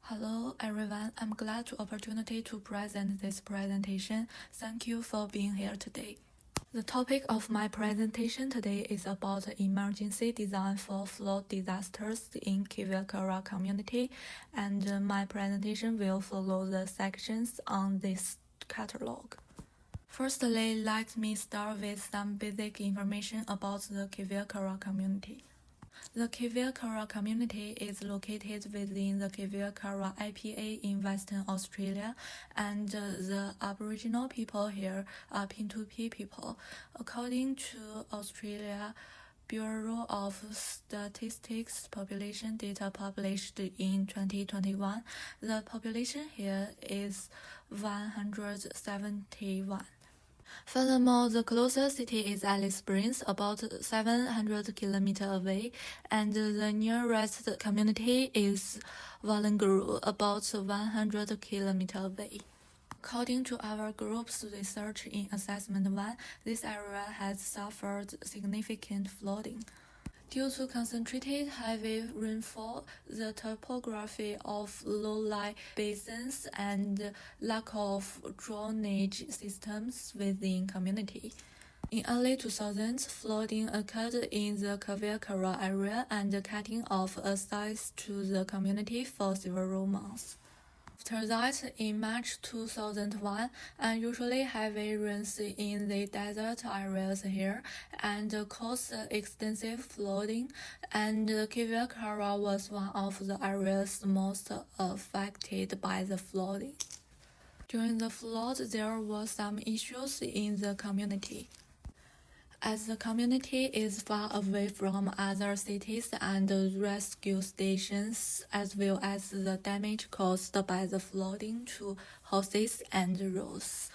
Hello everyone, I'm glad to opportunity to present this presentation. Thank you for being here today. The topic of my presentation today is about emergency design for flood disasters in Kivikara community, and my presentation will follow the sections on this catalog. Firstly, let me start with some basic information about the Kivikara community. The Kivikara community is located within the Kivikara IPA in Western Australia, and the Aboriginal people here are Pintupi people. According to Australia Bureau of Statistics population data published in 2021, the population here is 171. Furthermore, the closest city is Alice Springs, about 700 kilometers away, and the nearest community is Walanguru, about 100 kilometers away. According to our group's research in Assessment 1, this area has suffered significant flooding. Due to concentrated heavy rainfall, the topography of low-lying basins, and lack of drainage systems within community. In early 2000s, flooding occurred in the Kivikara area and cutting off access to the community for several months. After that, in March 2001, unusually heavy rains in the desert areas here and caused extensive flooding, and Kivikara was one of the areas most affected by the flooding. During the flood, there were some issues in the community. As the community is far away from other cities and rescue stations, as well as the damage caused by the flooding to houses and roads,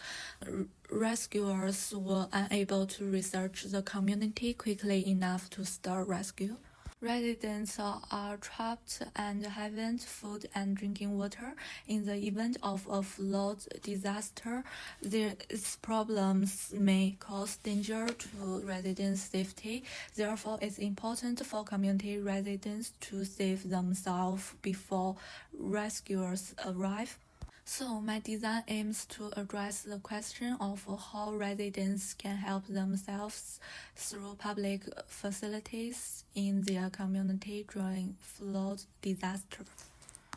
rescuers were unable to research the community quickly enough to start rescue. Residents are trapped and haven't food and drinking water. In the event of a flood disaster, these problems may cause danger to residents' safety. Therefore, it's important for community residents to save themselves before rescuers arrive. So, my design aims to address the question of how residents can help themselves through public facilities in their community during flood disaster.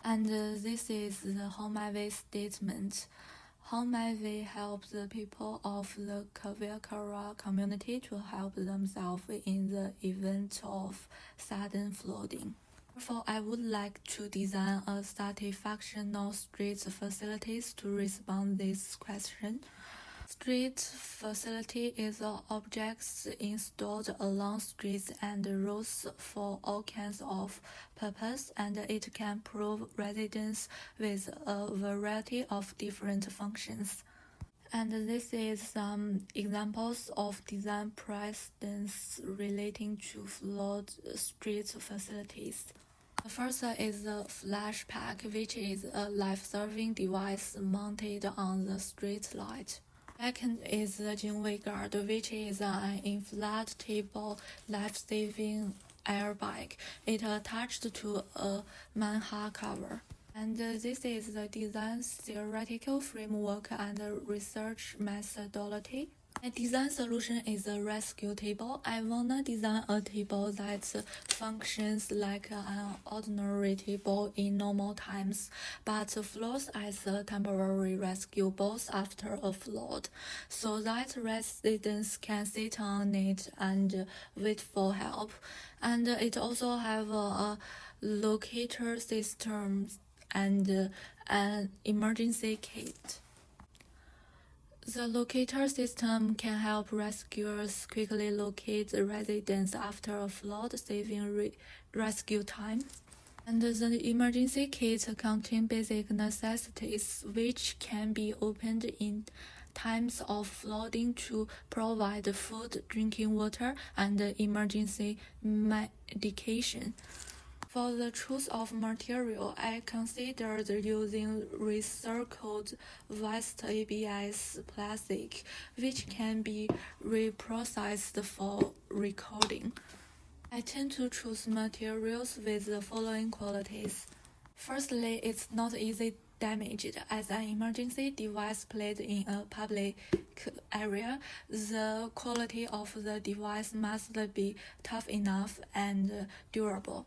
And this is the How Might We statement. How might we help the people of the Kivikara community to help themselves in the event of sudden flooding? Therefore, I would like to design a satisfactional street facilities to respond this question. Street facility is objects installed along streets and roads for all kinds of purpose, and it can provide residents with a variety of different functions. And this is some examples of design precedents relating to flood street facilities. The first is the flash pack, which is a life-saving device mounted on the street light. Second is the Jinwei Guard, which is an inflatable life-saving airbag. It attached to a manhole cover. And this is the design theoretical framework and research methodology. My design solution is a rescue table. I wanna design a table that functions like an ordinary table in normal times, but floats as a temporary rescue box after a flood, so that residents can sit on it and wait for help. And it also have a locator system and an emergency kit. The locator system can help rescuers quickly locate the residents after a flood, saving rescue time. And the emergency kit contains basic necessities, which can be opened in times of flooding to provide food, drinking water, and emergency medication. For the choice of material, I considered using recycled waste ABS plastic, which can be reprocessed for recording. I tend to choose materials with the following qualities: Firstly, it's not easily damaged. As an emergency device placed in a public area, the quality of the device must be tough enough and durable.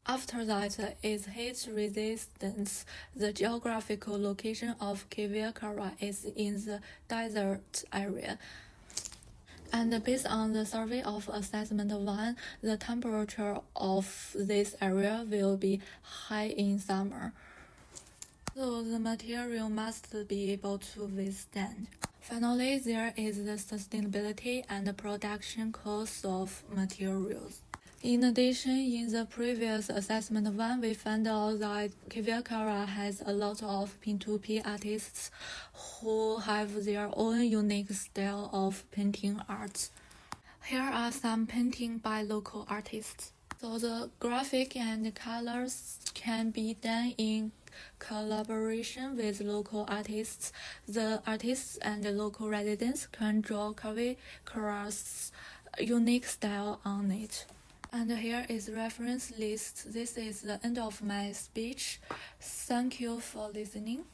After that is heat resistance. The geographical location of Kivakara is in the desert area. And based on the survey of assessment 1, the temperature of this area will be high in summer. So the material must be able to withstand. Finally, there is the sustainability and production cost of materials. In addition, in the previous assessment 1, we found out that Kivakara has a lot of P2P artists who have their own unique style of painting art. Here are some paintings by local artists. So the graphic and colors can be done in collaboration with local artists. The artists and the local residents can draw Kivakara's unique style on it. And here is reference list. This is the end of my speech. Thank you for listening.